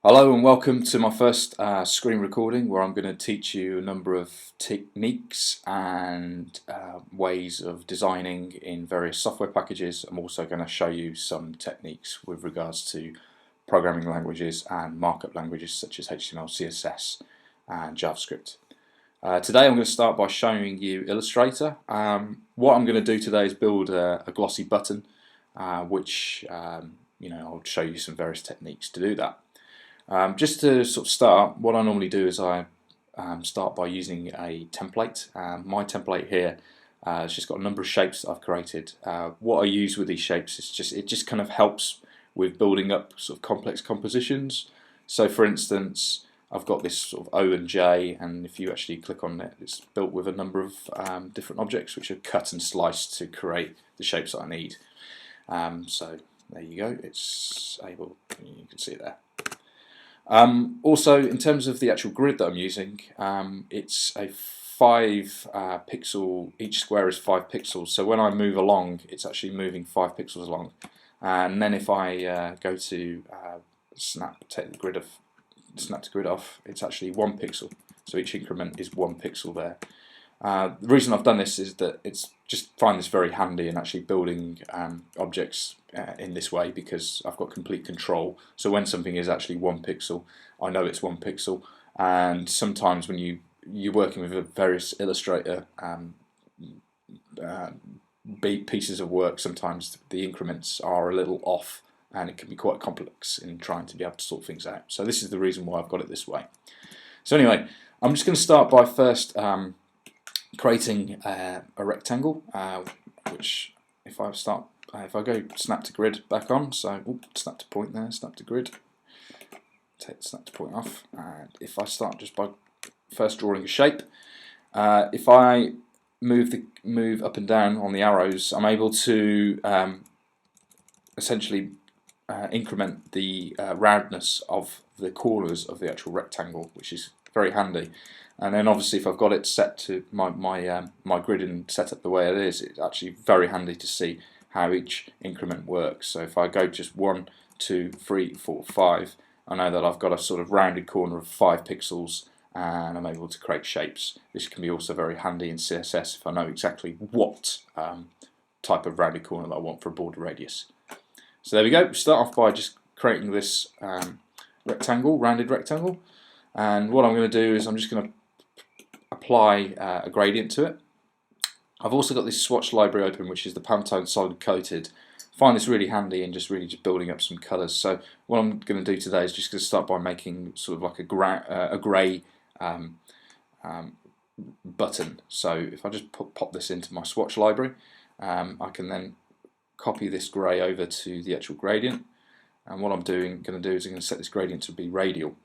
Hello and welcome to my first screen recording where I'm going to teach you a number of techniques and ways of designing in various software packages. I'm also going to show you some techniques with regards to programming languages and markup languages such as HTML, CSS and JavaScript. Today I'm going to start by showing you Illustrator. What I'm going to do today is build a glossy button which I'll show you some various techniques to do that. Just to sort of start, what I normally do is I start by using a template. My template here has just got a number of shapes that I've created. What I use with these shapes is it just kind of helps with building up sort of complex compositions. So for instance, I've got this sort of O and J, and if you actually click on it, it's built with a number of different objects which are cut and sliced to create the shapes that I need. So there you go, it's able, you can see it there. Also, in terms of the actual grid that I'm using, it's a 5 pixel, each square is 5 pixels, so when I move along it's actually moving 5 pixels along, and then if I go to snap to grid off, it's actually 1 pixel, so each increment is 1 pixel there. The reason I've done this is that it's just find this very handy in actually building objects in this way, because I've got complete control. So when something is actually 1 pixel, I know it's 1 pixel. And sometimes when you're working with various Illustrator pieces of work, sometimes the increments are a little off, and it can be quite complex in trying to be able to sort things out. So this is the reason why I've got it this way. So anyway, I'm just going to start by first creating a rectangle, which if I go snap to grid back on, so snap to point there, snap to grid, take the snap to point off, and if I start just by first drawing a shape, if I move up and down on the arrows, I'm able to essentially increment the roundness of the corners of the actual rectangle, which is very handy. And then obviously if I've got it set to my grid and set up the way it is, it's actually very handy to see how each increment works. So if I go just 1, 2, 3, 4, 5, I know that I've got a sort of rounded corner of 5 pixels, and I'm able to create shapes. This can be also very handy in CSS if I know exactly what type of rounded corner that I want for a border radius. So there we go. Start off by just creating this rounded rectangle, and what I'm going to do is I'm just going to apply a gradient to it. I've also got this swatch library open, which is the Pantone solid coated. I find this really handy in just building up some colours. So what I'm going to do today is just going to start by making sort of like a grey button. So if I just pop this into my swatch library, I can then copy this grey over to the actual gradient. And what I'm going to do is I'm going to set this gradient to be radial,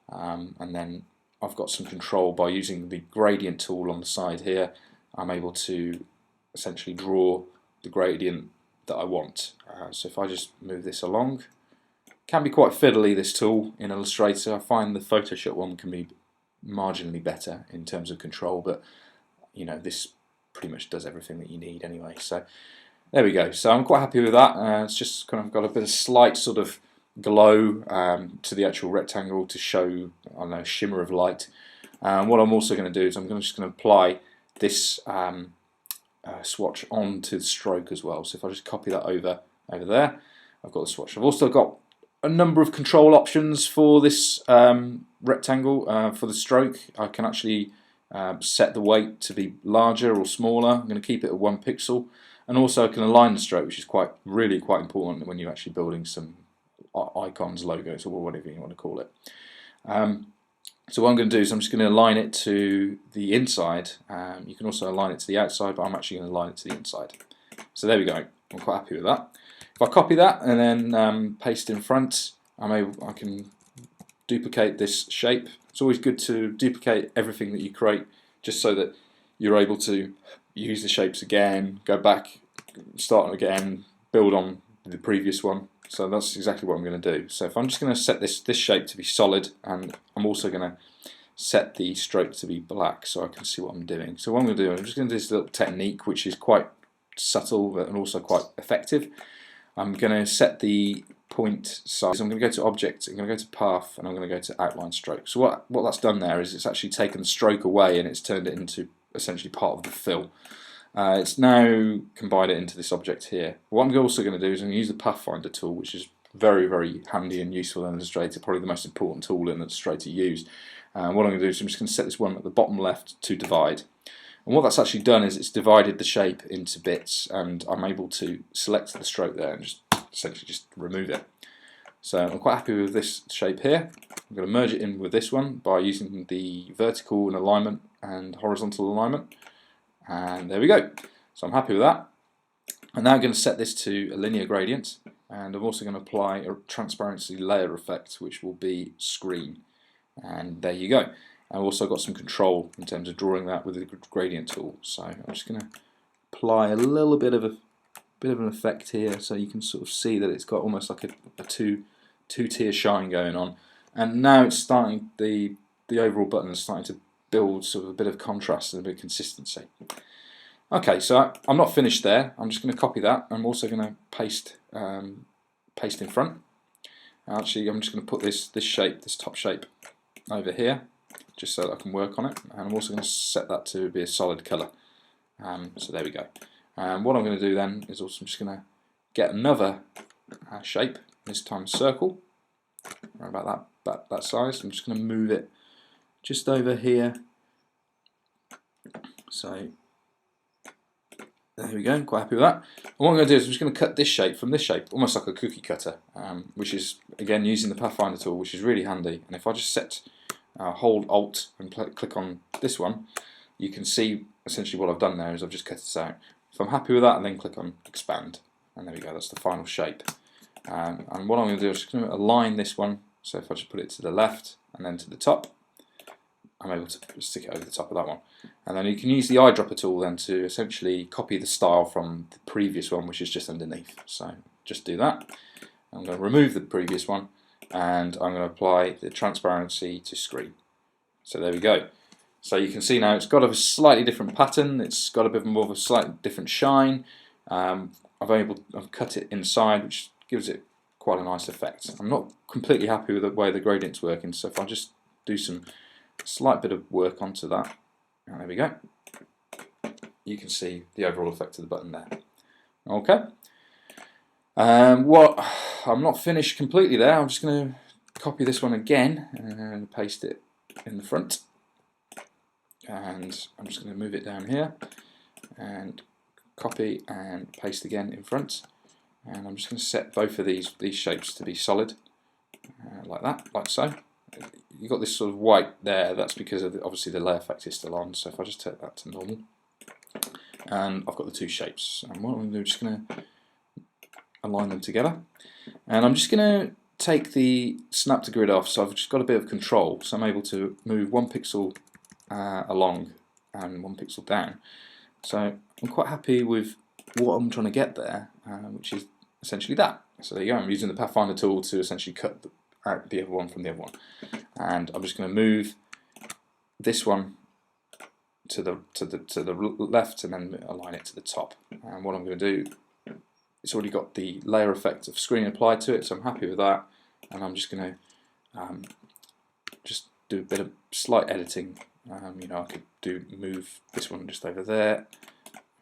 and then I've got some control by using the gradient tool on the side here. I'm able to essentially draw the gradient that I want. So if I just move this along, it can be quite fiddly, this tool in Illustrator. I find the Photoshop one can be marginally better in terms of control, but this pretty much does everything that you need anyway. So there we go. So I'm quite happy with that. It's just kind of got a bit of slight sort of glow to the actual rectangle to show, I don't know, a shimmer of light. What I'm also going to do is I'm just going to apply this swatch onto the stroke as well. So if I just copy that over there, I've got the swatch. I've also got a number of control options for this rectangle. For the stroke, I can actually set the weight to be larger or smaller. I'm going to keep it at 1 pixel, and also I can align the stroke, which is really quite important when you're actually building some icons, logos, or whatever you want to call it. So what I'm going to do is I'm just going to align it to the inside. You can also align it to the outside, but I'm actually going to align it to the inside. So there we go. I'm quite happy with that. If I copy that and then paste in front, I can duplicate this shape. It's always good to duplicate everything that you create, just so that you're able to use the shapes again, go back, start again, build on the previous one. So that's exactly what I'm going to do. So if I'm just going to set this shape to be solid, and I'm also going to set the stroke to be black so I can see what I'm doing. So what I'm going to do, I'm just going to do this little technique which is quite subtle and also quite effective. I'm going to set the point size. I'm going to go to Object, I'm going to go to Path, and I'm going to go to Outline Stroke. So what that's done there is it's actually taken the stroke away and it's turned it into essentially part of the fill. It's now combined it into this object here. What I'm also going to do is I'm going to use the Pathfinder tool, which is very, very handy and useful in Illustrator, probably the most important tool in Illustrator to use. What I'm going to do is I'm just going to set this one at the bottom left to divide. And what that's actually done is it's divided the shape into bits, and I'm able to select the stroke there and just essentially just remove it. So I'm quite happy with this shape here. I'm going to merge it in with this one by using the vertical and alignment and horizontal alignment, and there we go. So I'm happy with that. I'm now going to set this to a linear gradient, and I'm also going to apply a transparency layer effect, which will be screen, and there you go. I've also got some control in terms of drawing that with the gradient tool. So I'm just going to apply a little bit of an effect here, so you can sort of see that it's got almost like a two-tier shine going on. And now it's starting, the overall button is starting to build sort of a bit of contrast and a bit of consistency. Okay, so I'm not finished there. I'm just going to copy that. I'm also going to paste in front. Actually, I'm just going to put this shape, this top shape, over here, just so that I can work on it. And I'm also going to set that to be a solid colour. So there we go. And what I'm going to do then is also I'm just going to get another shape, this time circle, around about that size. I'm just going to move it just over here. So there we go, quite happy with that. And what I'm going to do is I'm just going to cut this shape from this shape, almost like a cookie cutter, which is, again, using the Pathfinder tool, which is really handy. And if I just hold Alt and click on this one, you can see essentially what I've done there is I've just cut this out. If I'm happy with that, and then click on Expand, and there we go, that's the final shape. And what I'm going to do is just going to align this one, so if I just put it to the left and then to the top, I'm able to stick it over the top of that one. And then you can use the eyedropper tool then to essentially copy the style from the previous one, which is just underneath. So just do that. I'm going to remove the previous one, and I'm going to apply the transparency to screen. So there we go. So you can see now it's got a slightly different pattern, it's got a bit more of a slightly different shine. I've cut it inside, which gives it quite a nice effect. I'm not completely happy with the way the gradient's working, so if I just do some slight bit of work onto that, and there we go, you can see the overall effect of the button there. Okay. I'm not finished completely there. I'm just going to copy this one again and paste it in the front. And I'm just going to move it down here and copy and paste again in front. And I'm just going to set both of these shapes to be solid, like that, like so. You've got this sort of white there, that's because of obviously the layer effect is still on. So if I just take that to normal, and I've got the two shapes. And what I'm going to do is just going to align them together. And I'm just going to take the snap to grid off, so I've just got a bit of control. So I'm able to move 1 pixel along and 1 pixel down. So I'm quite happy with what I'm trying to get there, which is essentially that. So there you go, I'm using the Pathfinder tool to essentially cut out the other one from the other one. And I'm just going to move this one to the left and then align it to the top. And what I'm going to do, it's already got the layer effect of screen applied to it, so I'm happy with that. And I'm just going to just do a bit of slight editing. You know, I could move this one just over there.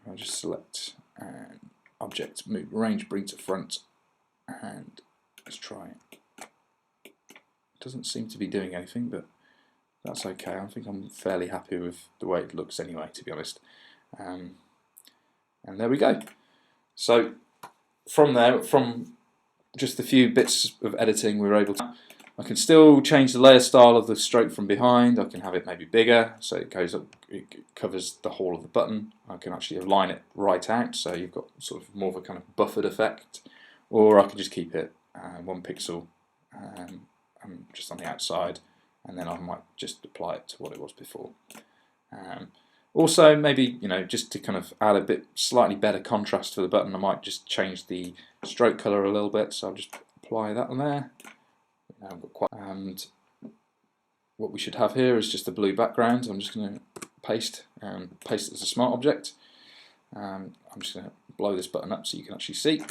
I'll just select object, move range, bring to front, and let's try it. Doesn't seem to be doing anything, but that's okay. I think I'm fairly happy with the way it looks anyway, to be honest. And there we go. So from there, from just a few bits of editing, we were able to. I can still change the layer style of the stroke from behind. I can have it maybe bigger, so it goes up, it covers the whole of the button. I can actually align it right out, so you've got sort of more of a kind of buffered effect. Or I can just keep it 1 pixel just on the outside, and then I might just apply it to what it was before. Also, maybe, you know, just to kind of add a bit slightly better contrast to the button, I might just change the stroke color a little bit. So I'll just apply that on there. And what we should have here is just a blue background. I'm just going to paste it as a smart object. I'm just going to blow this button up so you can actually see.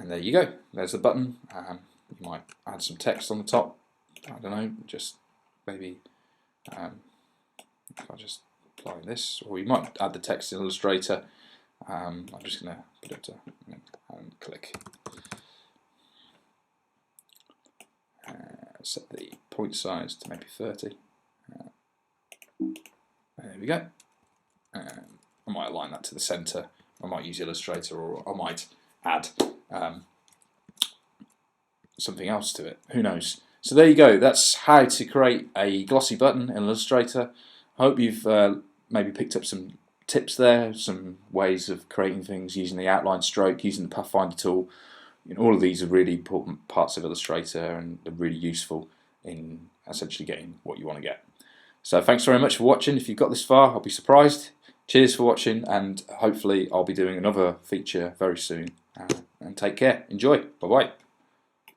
And there you go, there's the button. You might add some text on the top, I don't know, just maybe if I just apply this, or you might add the text in Illustrator. I'm just going to put it to and click. Set the point size to maybe 30. There we go. I might align that to the center. I might use Illustrator, or I might add something else to it. Who knows? So there you go. That's how to create a glossy button in Illustrator. I hope you've maybe picked up some tips there, some ways of creating things using the outline stroke, using the Pathfinder tool. All of these are really important parts of Illustrator, and they're really useful in essentially getting what you want to get. So thanks very much for watching. If you've got this far, I'll be surprised. Cheers for watching, and hopefully I'll be doing another feature very soon. And take care. Enjoy. Bye bye.